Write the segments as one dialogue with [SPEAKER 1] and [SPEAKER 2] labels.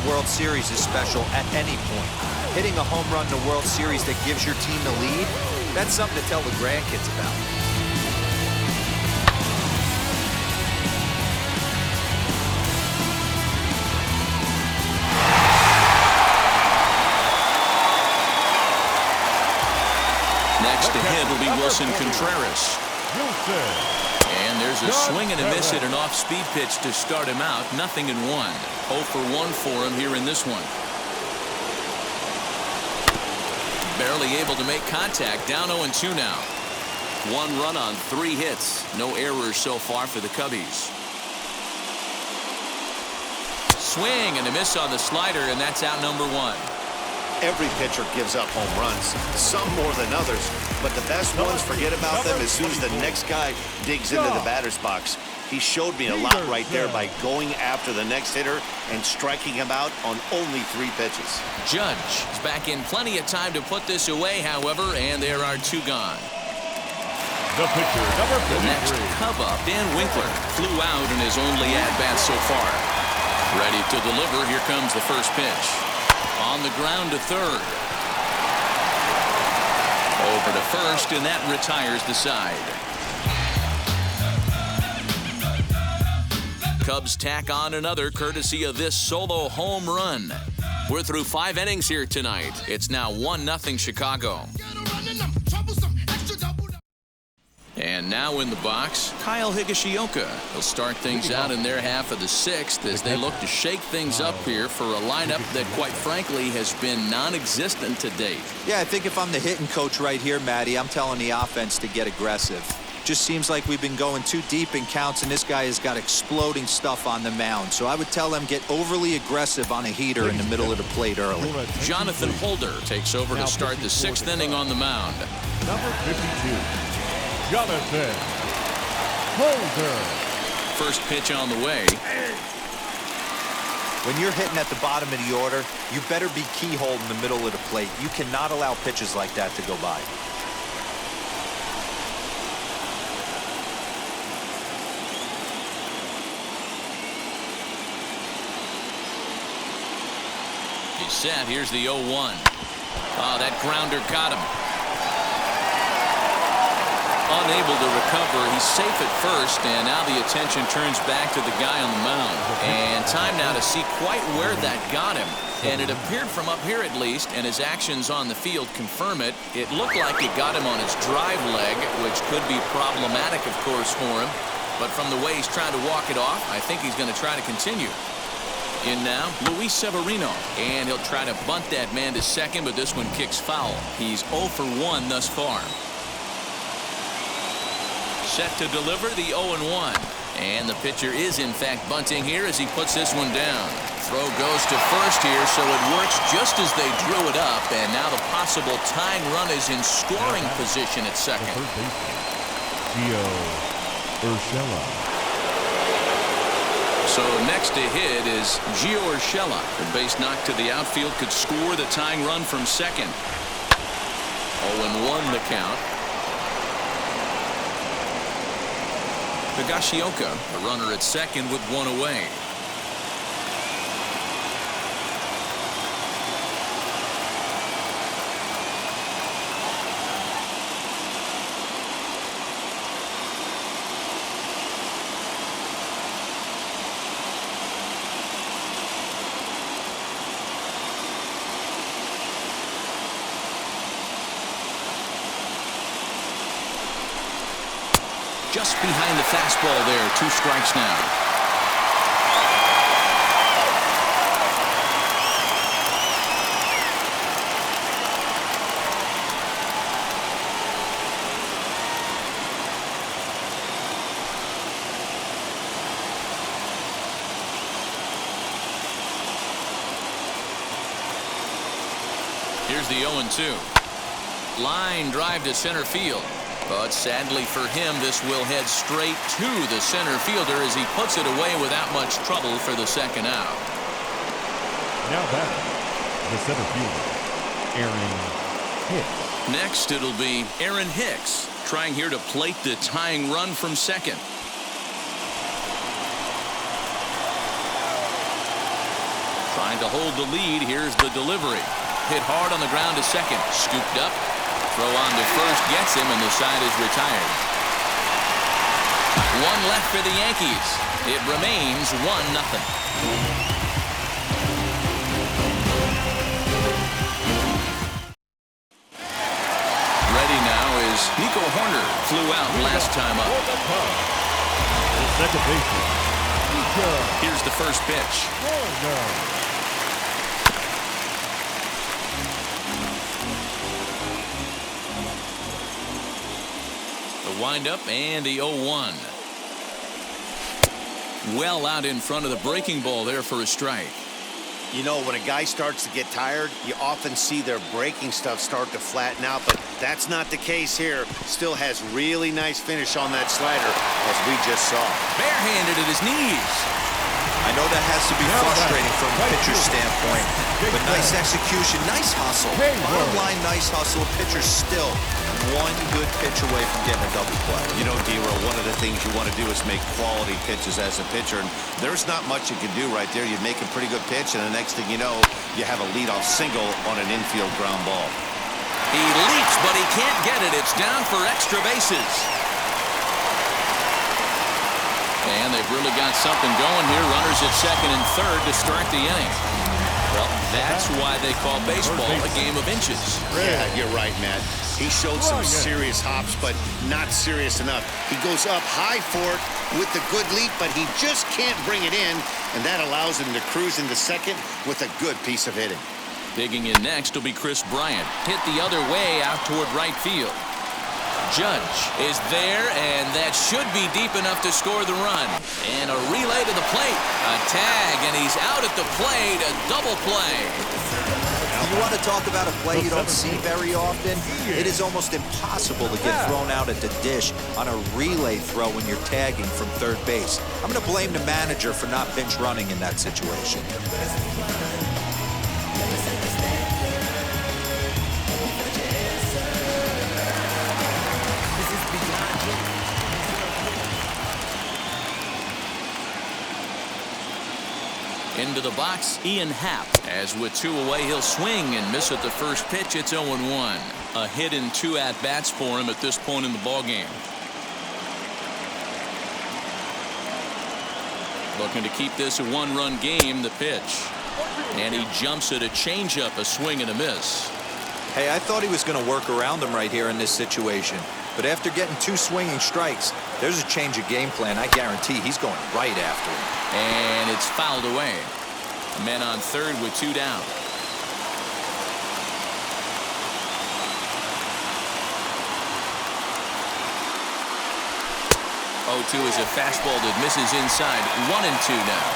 [SPEAKER 1] World Series is special at any point. Hitting a home run in the World Series that gives your team the lead, that's something to tell the grandkids about.
[SPEAKER 2] Next to hit will be Wilson Contreras. And there's a swing and a miss at an off-speed pitch to start him out. 0-1. 0 for 1 for him here in this one. Barely able to make contact. Down 0-2 now. 1 run on 3 hits. No errors so far for the Cubbies. Swing and a miss on the slider, and that's out number 1.
[SPEAKER 3] Every pitcher gives up home runs, some more than others, but the best ones forget about them as soon as the next guy digs into the batter's box. He showed me a lot right there by going after the next hitter and striking him out on only 3 pitches.
[SPEAKER 2] Judge is back in plenty of time to put this away, however, and there are 2 gone.
[SPEAKER 4] The pitcher, number 53.
[SPEAKER 2] The next Cub up, Dan Winkler, flew out in his only at-bat so far. Ready to deliver. Here comes the first pitch. On the ground to third. Over to first, and that retires the side. Cubs tack on another courtesy of this solo home run. We're through 5 innings here tonight. It's now 1-0 Chicago. And now in the box, Kyle Higashioka. He'll start things out in their half of the 6th as they look to shake things up here for a lineup that, quite frankly, has been non-existent to date.
[SPEAKER 1] Yeah, I think if I'm the hitting coach right here, Matty, I'm telling the offense to get aggressive. Just seems like we've been going too deep in counts, and this guy has got exploding stuff on the mound. So I would tell them get overly aggressive on a heater in the middle of the plate early.
[SPEAKER 2] Jonathan Holder takes over to start the 6th inning on the mound.
[SPEAKER 4] Number 52. Jonathan Holder.
[SPEAKER 2] First pitch on the way.
[SPEAKER 1] When you're hitting at the bottom of the order, you better be keyhole in the middle of the plate. You cannot allow pitches like that to go by.
[SPEAKER 2] He's set. Here's the 0-1. Oh, that grounder got him. Unable to recover. He's safe at first, and now the attention turns back to the guy on the mound. And time now to see quite where that got him. And it appeared from up here at least, and his actions on the field confirm it. It looked like it got him on his drive leg, which could be problematic, of course, for him. But from the way he's trying to walk it off, I think he's going to try to continue. In now, Luis Severino. And he'll try to bunt that man to second, but this one kicks foul. He's 0 for 1 thus far. Set to deliver the 0-1. And the pitcher is, in fact, bunting here as he puts this one down. Throw goes to first here, so it works just as they drew it up. And now the possible tying run is in scoring position at second.
[SPEAKER 4] Gio Urshela.
[SPEAKER 2] So next to hit is Gio Urshela. The base knock to the outfield could score the tying run from second. 0-1 the count. Higashioka, the runner at second with 1 away. Just behind the fastball there. 2 strikes now. Here's the 0-2. Line drive to center field. But sadly for him, this will head straight to the center fielder as he puts it away without much trouble for the second out.
[SPEAKER 4] Now back, the center fielder, Aaron Hicks.
[SPEAKER 2] Next, it'll be Aaron Hicks trying here to plate the tying run from second. Trying to hold the lead. Here's the delivery. Hit hard on the ground to second. Scooped up. Throw on to first gets him, and the side is retired. One left for the Yankees. It remains 1-0. Nico Horner flew out last time up.
[SPEAKER 4] The second baseman.
[SPEAKER 2] Here's the first pitch. The windup and the 0-1. Well out in front of the breaking ball there for a strike.
[SPEAKER 3] You know, when a guy starts to get tired, you often see their breaking stuff start to flatten out, but that's not the case here. Still has really nice finish on that slider, as we just saw.
[SPEAKER 2] Barehanded at his knees.
[SPEAKER 1] I know that has to be frustrating from a pitcher's standpoint, but nice execution, nice hustle. Bottom line, nice hustle. Pitcher's still one good pitch away from getting a double play.
[SPEAKER 3] You know, D-Roll, one of the things you want to do is make quality pitches as a pitcher, and there's not much you can do right there. You make a pretty good pitch, and the next thing you know, you have a leadoff single on an infield ground ball.
[SPEAKER 2] He leaps, but he can't get it. It's down for extra bases. And they've really got something going here. Runners at second and third to start the inning. Well, that's why they call baseball a game of inches.
[SPEAKER 3] Yeah, you're right, Matt. He showed some serious hops, but not serious enough. He goes up high for it with the good leap, but he just can't bring it in, and that allows him to cruise into second with a good piece of hitting.
[SPEAKER 2] Digging in next will be Chris Bryant. Hit the other way out toward right field. Judge is there, and that should be deep enough to score the run. And a relay to the plate. A tag, and he's out at the plate. A double play.
[SPEAKER 1] You want to talk about a play you don't see very often? It is almost impossible to get thrown out at the dish on a relay throw when you're tagging from third base. I'm going to blame the manager for not pinch running in that situation.
[SPEAKER 2] Into the box, Ian Happ. As with two away, he'll swing and miss at the first pitch. It's 0-1. A hit in 2 at-bats for him at this point in the ballgame. Looking to keep this a one-run game, the pitch. And he jumps at a changeup, a swing and a miss.
[SPEAKER 1] Hey, I thought he was going to work around him right here in this situation. But after getting 2 swinging strikes, there's a change of game plan. I guarantee he's going right after him.
[SPEAKER 2] And it's fouled away. Men on third with 2 down. Oh, 2 is a fastball that misses inside. 1-2 now.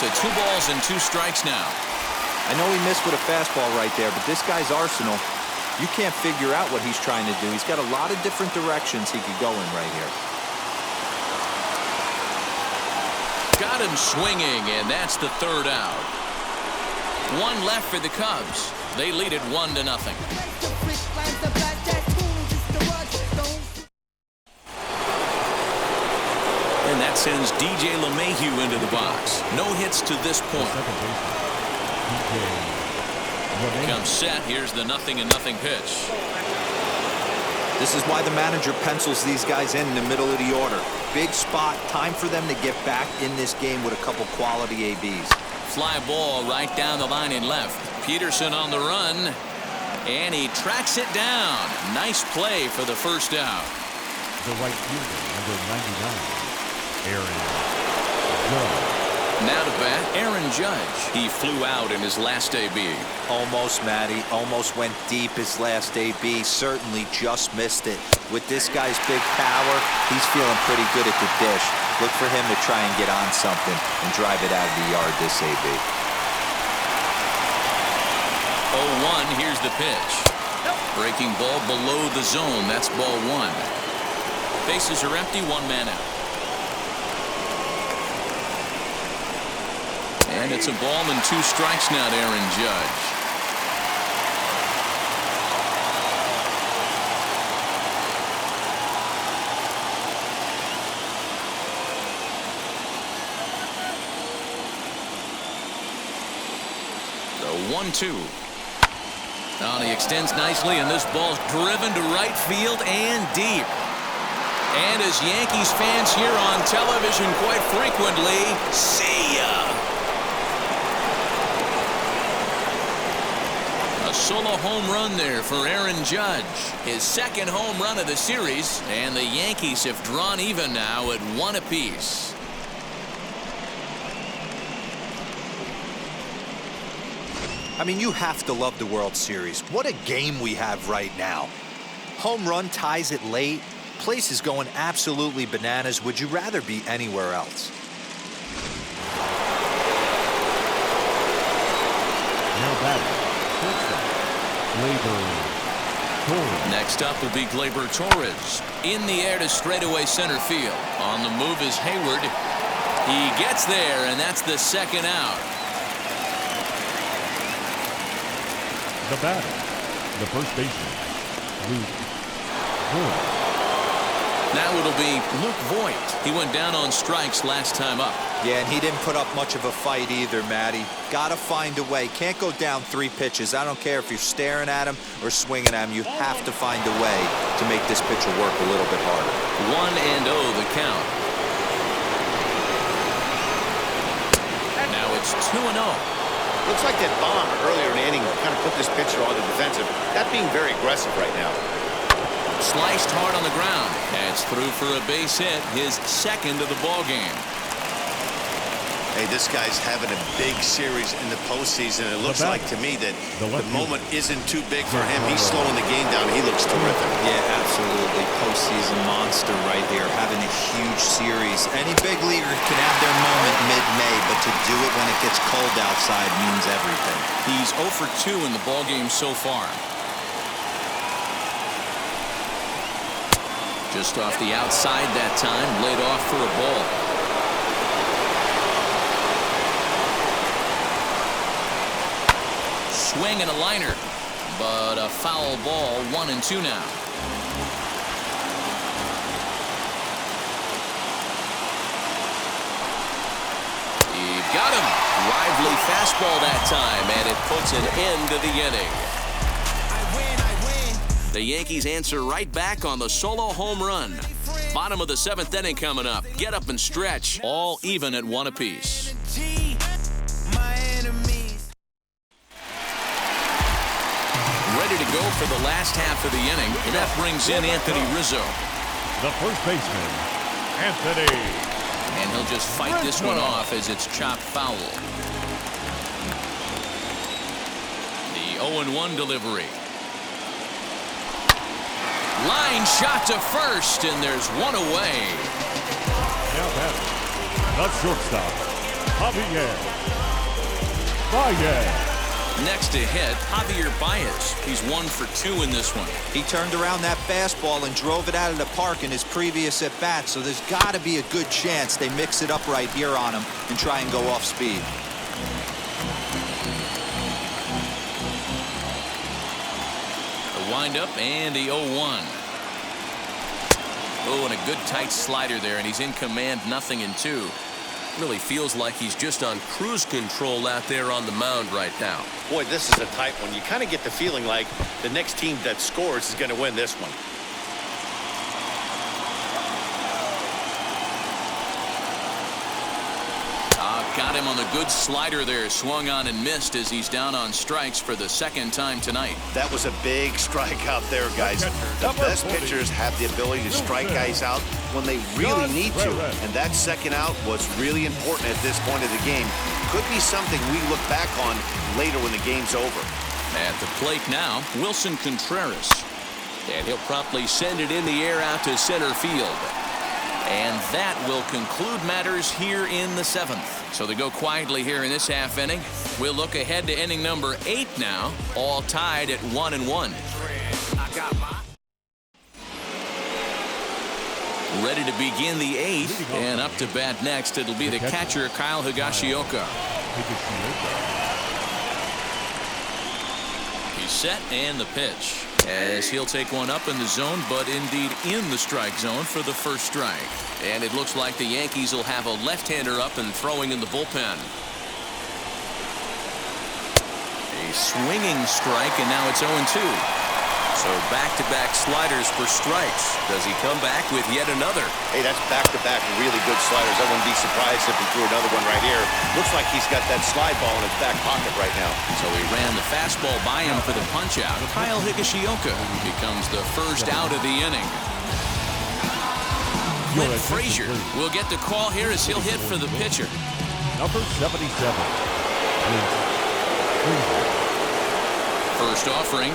[SPEAKER 2] To 2 balls and 2 strikes now.
[SPEAKER 1] I know he missed with a fastball right there, but this guy's arsenal, you can't figure out what he's trying to do. He's got a lot of different directions he could go in right here.
[SPEAKER 2] Got him swinging, and that's the 3rd out. 1 left for the Cubs. They lead it 1-0. And that sends DJ LeMahieu into the box. No hits to this point. Comes set. Here's the 0-0 pitch.
[SPEAKER 1] This is why the manager pencils these guys in the middle of the order. Big spot. Time for them to get back in this game with a couple quality ABs.
[SPEAKER 2] Fly ball right down the line in left. Peterson on the run. And he tracks it down. Nice play for the first out.
[SPEAKER 4] The right fielder, number 99, Aaron Judge.
[SPEAKER 2] Now to bat, Aaron Judge. He flew out in his last AB.
[SPEAKER 1] Almost, Matty. Almost went deep his last AB. Certainly just missed it. With this guy's big power, he's feeling pretty good at the dish. Look for him to try and get on something and drive it out of the yard this AB.
[SPEAKER 2] 0-1, here's the pitch. Breaking ball below the zone. That's ball 1. Bases are empty, 1 man out. And it's a ball and 2 strikes now to Aaron Judge. 1-2. Oh, he extends nicely, and this ball's driven to right field and deep. And as Yankees fans hear on television quite frequently, see ya. A solo home run there for Aaron Judge. His second home run of the series, and the Yankees have drawn even now at 1 apiece.
[SPEAKER 1] I mean, you have to love the World Series. What a game we have right now. Home run ties it late. Place is going absolutely bananas. Would you rather be anywhere else?
[SPEAKER 4] Now batting, Torres.
[SPEAKER 2] Next up will be Gleyber Torres. In the air to straightaway center field. On the move is Hayward. He gets there, and that's the second out.
[SPEAKER 4] The batter, the first baseman, Luke Voigt.
[SPEAKER 2] Now it'll be Luke Voigt. He went down on strikes last time up.
[SPEAKER 1] Yeah, and he didn't put up much of a fight either, Matty. Gotta find a way. Can't go down 3 pitches. I don't care if you're staring at him or swinging at him. You have to find a way to make this pitcher work a little bit harder.
[SPEAKER 2] 1-0 the count. Now it's 2-0.
[SPEAKER 3] Looks like that bomb earlier in the inning kind of put this pitcher on the defensive. That being very aggressive right now.
[SPEAKER 2] Sliced hard on the ground. That's through for a base hit, his second of the ball game.
[SPEAKER 3] Hey, this guy's having a big series in the postseason. It looks like to me that the moment isn't too big for him. He's slowing the game down. He looks terrific.
[SPEAKER 1] Yeah, absolutely. Postseason monster right here, having a huge series. Any big leaguer can have their moment mid-May, but to do it when it gets cold outside means everything.
[SPEAKER 2] He's 0 for 2 in the ball game so far. Just off the outside that time, laid off for a ball. Swing and a liner, but a foul ball. 1-2 now. He got him. Lively fastball that time, and it puts an end to the inning. The Yankees answer right back on the solo home run. Bottom of the 7th inning coming up. Get up and stretch. All even at 1 apiece. Ready to go for the last half of the inning, and that brings in Anthony Rizzo.
[SPEAKER 4] The first baseman, Anthony.
[SPEAKER 2] And he'll just fight this one off as it's chopped foul. The 0-1 delivery. Line shot to first, and there's one away.
[SPEAKER 4] Now batting, the shortstop, Javier Baez.
[SPEAKER 2] Next to hit, Javier Baez. He's 1 for 2 in this one.
[SPEAKER 1] He turned around that fastball and drove it out of the park in his previous at-bat, so there's got to be a good chance they mix it up right here on him and try and go off speed.
[SPEAKER 2] The windup and the 0-1. Oh, and a good tight slider there, and he's in command, 0-2. Really feels like he's just on cruise control out there on the mound right now.
[SPEAKER 3] Boy, this is a tight one. You kind of get the feeling like the next team that scores is going to win this one.
[SPEAKER 2] Got him on the good slider there. Swung on and missed as he's down on strikes for the 2nd time tonight.
[SPEAKER 3] That was a big strike out there, guys. The best pitchers have the ability to strike guys out when they really need to. And that second out was really important at this point of the game. Could be something we look back on later when the game's over.
[SPEAKER 2] At the plate now, Wilson Contreras. And he'll promptly send it in the air out to center field. And that will conclude matters here in the 7th. So they go quietly here in this half inning. We'll look ahead to inning number 8 now, all tied at 1-1. Ready to begin the 8th, and up to bat next, it'll be the catcher, Kyle Higashioka. He's set, and the pitch. As he'll take one up in the zone, but indeed in the strike zone for the first strike. And it looks like the Yankees will have a left-hander up and throwing in the bullpen. swinging strike, and now it's 0-2. So back-to-back sliders for strikes. Does he come back with yet another?
[SPEAKER 3] Hey, that's back-to-back really good sliders. I wouldn't be surprised if he threw another one right here. Looks like he's got that slide ball in his back pocket right now.
[SPEAKER 2] So he ran the fastball by him for the punch-out. Kyle Higashioka becomes the first out of the inning. Clint Frazier will get the call here as he'll hit for the pitcher.
[SPEAKER 4] Number 77.
[SPEAKER 2] First offering.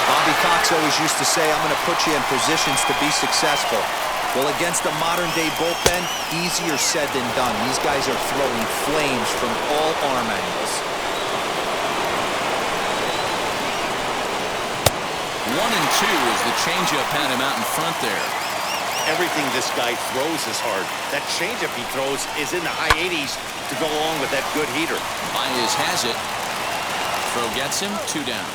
[SPEAKER 1] Bobby Cox always used to say, I'm going to put you in positions to be successful. Well, against a modern-day bullpen, easier said than done. These guys are throwing flames from all arm angles.
[SPEAKER 2] 1-2 as the changeup had him out in front there.
[SPEAKER 3] Everything this guy throws is hard. That changeup he throws is in the high 80s to go along with that good heater.
[SPEAKER 2] Baez has it. Throw gets him, 2 down.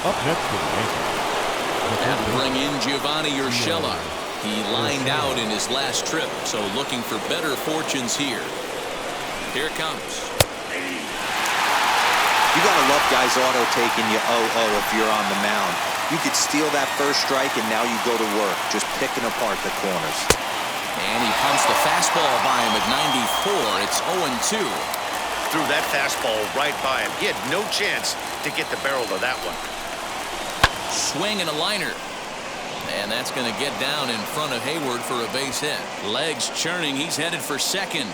[SPEAKER 4] Up next to the Yankees.
[SPEAKER 2] And bring in Giovanni Urshela. He lined out in his last trip, so looking for better fortunes here. Here it comes.
[SPEAKER 1] You gotta love guys auto-taking you 0-0 if you're on the mound. You could steal that first strike, and now you go to work, just picking apart the corners.
[SPEAKER 2] And he pumps the fastball by him at 94. It's 0-2.
[SPEAKER 3] Threw that fastball right by him. He had no chance to get the barrel of that one.
[SPEAKER 2] Swing and a liner. And that's going to get down in front of Hayward for a base hit. Legs churning. He's headed for second.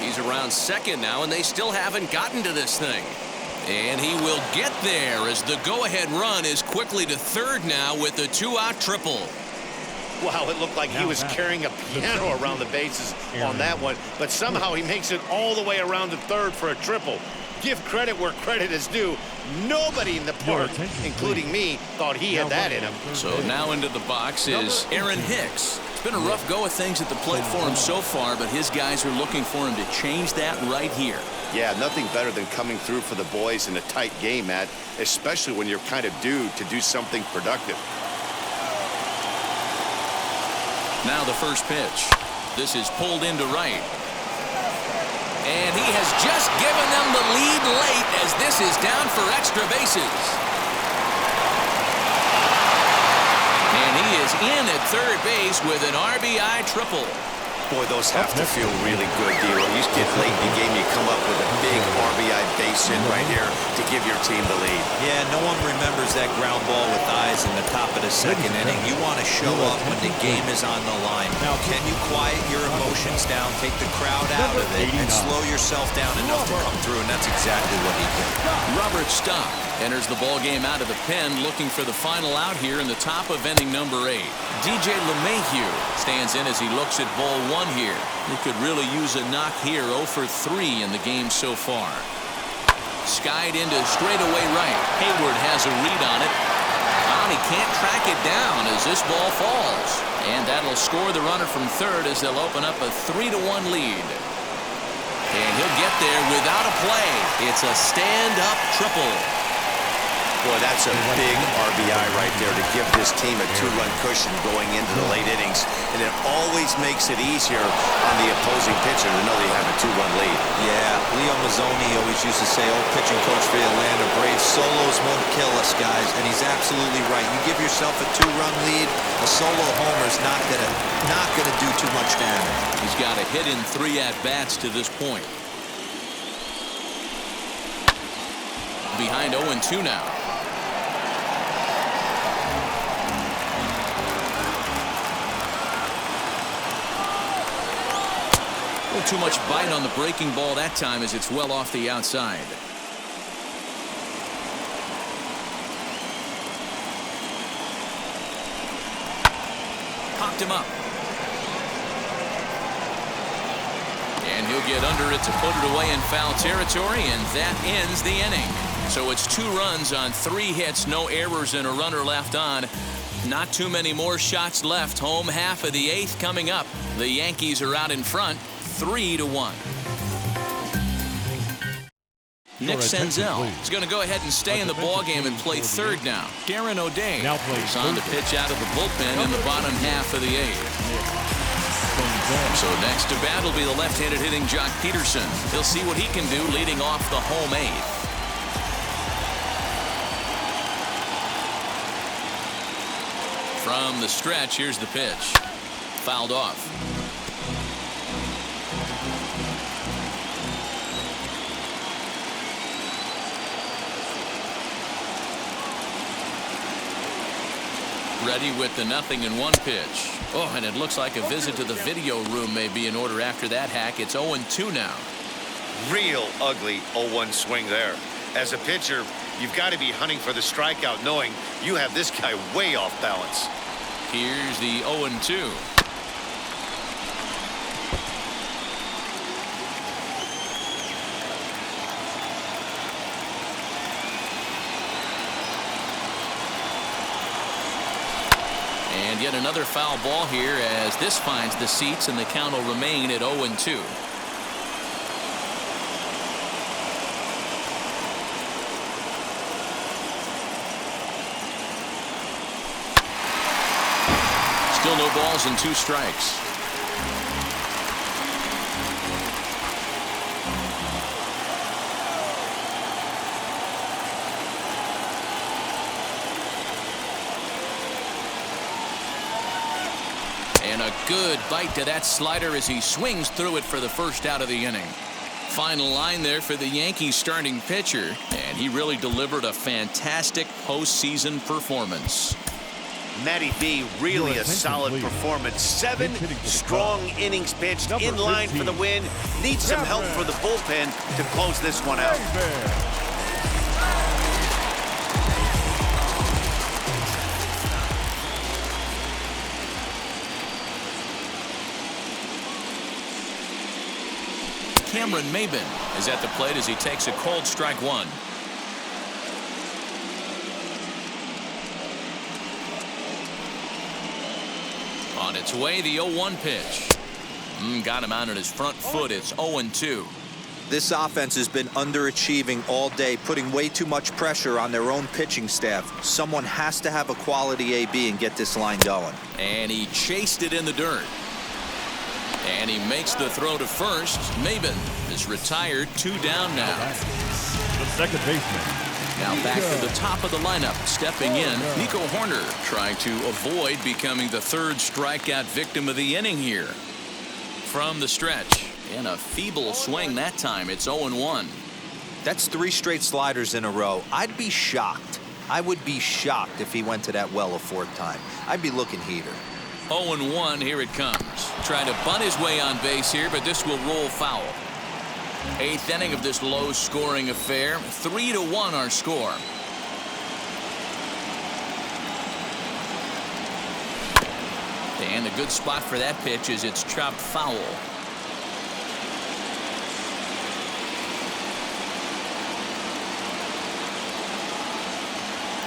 [SPEAKER 2] He's around second now, and they still haven't gotten to this thing. And he will get there as the go-ahead run is quickly to third now with a 2-out triple.
[SPEAKER 3] Wow, it looked like he was carrying a piano around the bases on that one, but somehow he makes it all the way around to third for a triple. Give credit where credit is due. Nobody in the park, including me, thought he had that in him.
[SPEAKER 2] So now into the box is Aaron Hicks. It's been a rough go of things at the plate for him so far, but his guys are looking for him to change that right here.
[SPEAKER 3] Yeah, nothing better than coming through for the boys in a tight game, Matt, especially when you're kind of due to do something productive.
[SPEAKER 2] Now the first pitch. This is pulled into right. And he has just given them the lead late as this is down for extra bases. And he is in at third base with an RBI triple.
[SPEAKER 3] Boy, those have to feel really good, Dero. You get late in the game, you come up with a big RBI base hit right here to give your team the lead.
[SPEAKER 1] Yeah, no one remembers that ground ball with eyes in the top of the second inning. You want to show up when the game is on the line. Now, can you quiet your emotions down, take the crowd out of it, and slow yourself down enough to come through, and that's exactly what he did.
[SPEAKER 2] Robert Stock enters the ball game out of the pen, looking for the final out here in the top of inning number 8. DJ LeMahieu stands in as he looks at ball 1 here. He could really use a knock here. 0 for 3 in the game so far. Skied into straightaway right. Hayward has a read on it. He can't track it down as this ball falls. And that'll score the runner from third as they'll open up a 3-1 lead. And he'll get there without a play. It's a stand-up triple.
[SPEAKER 3] Boy, that's a big RBI right there to give this team a 2-run cushion going into the late innings. And it always makes it easier on the opposing pitcher to know they have a 2-run lead.
[SPEAKER 1] Yeah, Leo Mazzoni always used to say, old pitching coach for the Atlanta Braves, solos won't kill us, guys. And he's absolutely right. You give yourself a 2-run lead, a solo homer is not gonna do too much damage.
[SPEAKER 2] He's got a hit in 3 at-bats to this point. Behind 0-2 now. Too much bite on the breaking ball that time as it's well off the outside. Popped him up. And he'll get under it to put it away in foul territory, and that ends the inning. So it's 2 runs on 3 hits, no errors, and a runner left on. Not too many more shots left. Home half of the 8th coming up. The Yankees are out in front, 3-1. Nick Senzel is going to go ahead and stay in the ballgame and play third now. Darren O'Day is on to pitch out of the bullpen in the bottom half of the 8th. So next to bat will be the left-handed hitting Jock Peterson. He'll see what he can do leading off the home eighth. From the stretch, here's the pitch. Fouled off. Ready with the 0-1 pitch. Oh, and it looks like a visit to the video room may be in order after that, Hack. It's 0-2 now.
[SPEAKER 3] Real ugly 0-1 swing there. As a pitcher, you've got to be hunting for the strikeout, knowing you have this guy way off balance.
[SPEAKER 2] Here's the 0-2. And yet another foul ball here as this finds the seats, and the count will remain at 0-2. Still no balls and 2 strikes. And a good bite to that slider as he swings through it for the first out of the inning. Final line there for the Yankees starting pitcher, and he really delivered a fantastic postseason performance.
[SPEAKER 3] Matty V, really a solid performance. 7 strong innings pitched, in line for the win. Needs some help for the bullpen to close this one out.
[SPEAKER 2] Cameron Maybin is at the plate as he takes a cold strike 1. On its way, the 0-1 pitch. Got him out on his front foot. It's 0-2.
[SPEAKER 1] This offense has been underachieving all day, putting way too much pressure on their own pitching staff. Someone has to have a quality AB and get this line going.
[SPEAKER 2] And he chased it in the dirt. And he makes the throw to first. Maybin is retired, 2 down now.
[SPEAKER 4] The second baseman.
[SPEAKER 2] Now back to the top of the lineup. Stepping in, Nico Horner, trying to avoid becoming the 3rd strikeout victim of the inning here. From the stretch, and a feeble swing that time. It's 0-1.
[SPEAKER 1] That's 3 straight sliders in a row. I'd be shocked. I would be shocked if he went to that well a 4th time. I'd be looking heater.
[SPEAKER 2] 0-1, here it comes. Trying to bunt his way on base here, but this will roll foul. 8th inning of this low-scoring affair. 3-1 our score. And a good spot for that pitch as it's chopped foul.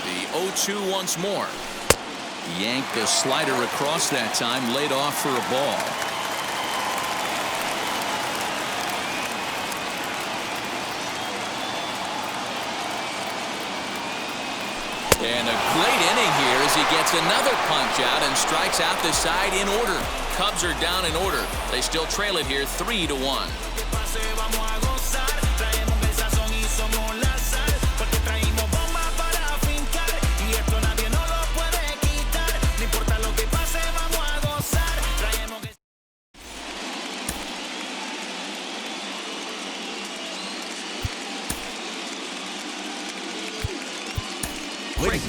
[SPEAKER 2] The 0-2 once more. Yanked a slider across that time, laid off for a ball. And a great inning here as he gets another punch out and strikes out the side in order. Cubs are down in order. They still trail it here 3-1.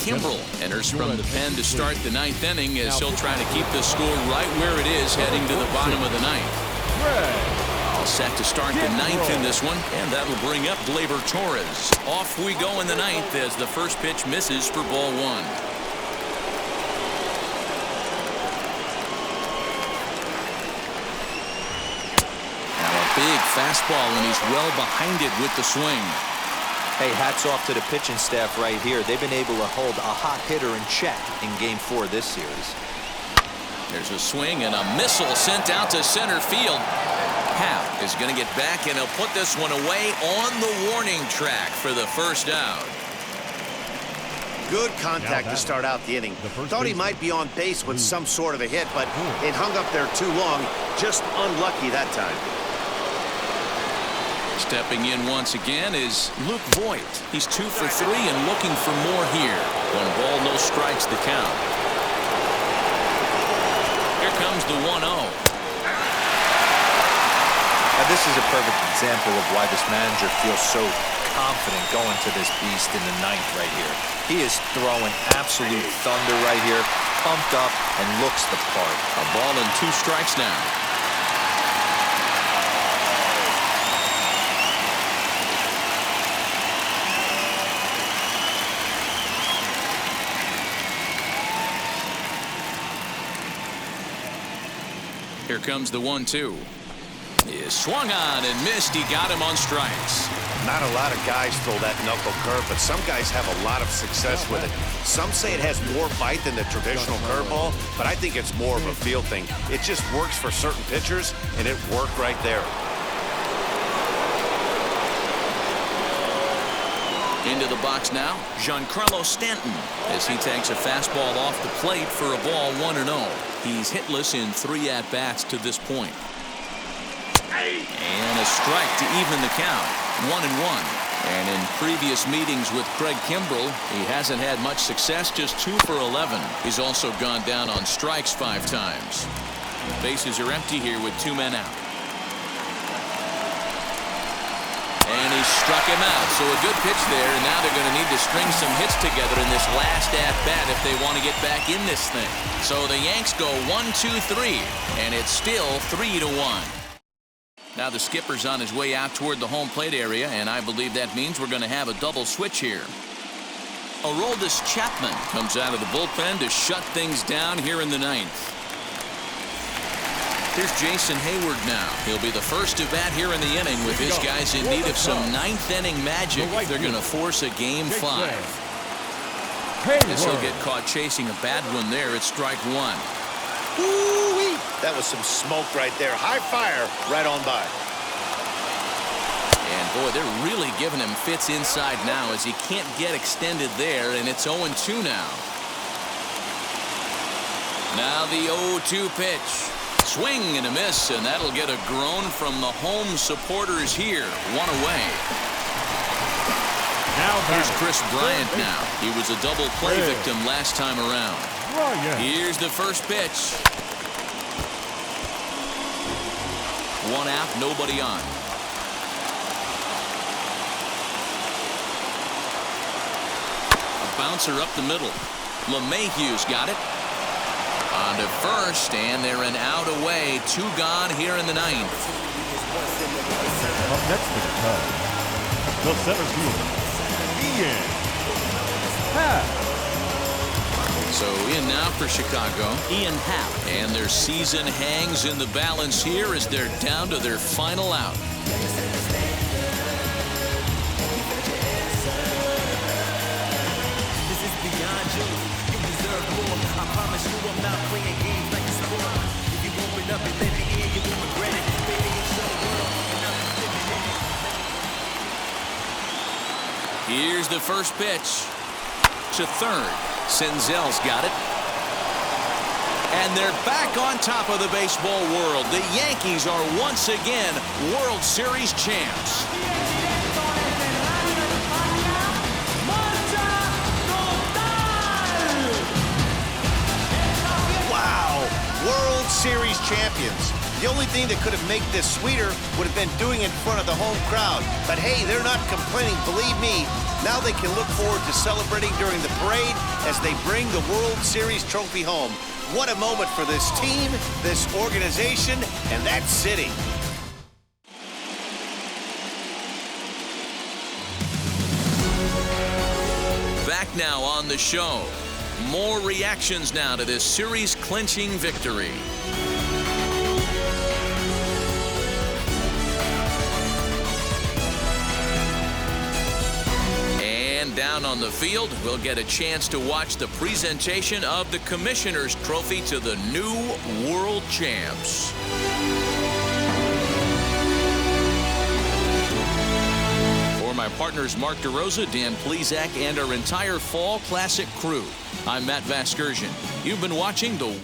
[SPEAKER 2] Kimbrel enters from the pen to start the 9th inning as he'll try to keep the score right where it is heading to the bottom of the 9th. All set to start the 9th in this one, and that'll bring up Gleyber Torres. Off we go in the 9th as the first pitch misses for ball 1. Now a big fastball, and he's well behind it with the swing.
[SPEAKER 1] Hey, hats off to the pitching staff right here. They've been able to hold a hot hitter in check in Game 4 this series.
[SPEAKER 2] There's a swing and a missile sent out to center field. Happ is going to get back, and he'll put this one away on the warning track for the first out.
[SPEAKER 3] Good contact to start out the inning. Thought he might be on base with some sort of a hit, but it hung up there too long. Just unlucky that time.
[SPEAKER 2] Stepping in once again is Luke Voigt. He's 2 for 3 and looking for more here. 1 ball, no strikes the count. Here comes the 1-0.
[SPEAKER 1] Now, this is a perfect example of why this manager feels so confident going to this beast in the 9th right here. He is throwing absolute thunder right here, pumped up, and looks the part.
[SPEAKER 2] A ball and 2 strikes now. Here comes the 1-2. He swung on and missed. He got him on strikes.
[SPEAKER 3] Not a lot of guys throw that knuckle curve, but some guys have a lot of success with it. Some say it has more bite than the traditional curveball, but I think it's more of a feel thing. It just works for certain pitchers, and it worked right there.
[SPEAKER 2] Into the box now, Giancarlo Stanton, as he takes a fastball off the plate for a ball 1-0. He's hitless in 3 at-bats to this point. And a strike to even the count, 1-1. And in previous meetings with Craig Kimbrell, he hasn't had much success, just 2 for 11. He's also gone down on strikes 5 times. Bases are empty here with 2 men out. And he struck him out. So a good pitch there, and now they're going to need to string some hits together in this last at-bat if they want to get back in this thing. So the Yanks go 1-2-3, and it's still 3-1. Now the skipper's on his way out toward the home plate area, and I believe that means we're going to have a double switch here. Aroldis Chapman comes out of the bullpen to shut things down here in the 9th. Here's Jason Hayward now. He'll be the first to bat here in the inning with his guys in need of some 9th inning magic if they're going to force a game 5. As he'll get caught chasing a bad one there at strike 1.
[SPEAKER 3] Ooh-wee. That was some smoke right there. High fire right on by.
[SPEAKER 2] And boy, they're really giving him fits inside now as he can't get extended there, and it's 0-2 now. Now the 0-2 pitch. Swing and a miss, and that'll get a groan from the home supporters here. 1 away. Now here's Chris Bryant now. He was a double play victim last time around. Here's the first pitch. 1 out, nobody on. A bouncer up the middle. LeMahieu's got it. On to first, and they're an out away. 2 gone here in the 9th.
[SPEAKER 4] Up next to the Cubs, the center fielder, Happ.
[SPEAKER 2] So in now for Chicago, Happ. And their season hangs in the balance here as they're down to their final out.
[SPEAKER 5] This is beyond you. You deserve more. I promise you I'm not playing games like a sport. If you open up and let me in, you won't regret it. Baby, it's your world. And I'm living in it.
[SPEAKER 2] Here's the first pitch. To third. Senzel's got it. And they're back on top of the baseball world. The Yankees are once again World Series champs.
[SPEAKER 3] Wow, World Series champions. The only thing that could have made this sweeter would have been doing it in front of the home crowd. But hey, they're not complaining, believe me. Now they can look forward to celebrating during the parade as they bring the World Series trophy home. What a moment for this team, this organization, and that city.
[SPEAKER 2] Back now on the show. More reactions now to this series-clinching victory. And down on the field, we'll get a chance to watch the presentation of the Commissioner's Trophy to the new World Champs. my partners Mark DeRosa, Dan Plesac, and our entire Fall Classic crew. I'm Matt Vasgersian. You've been watching the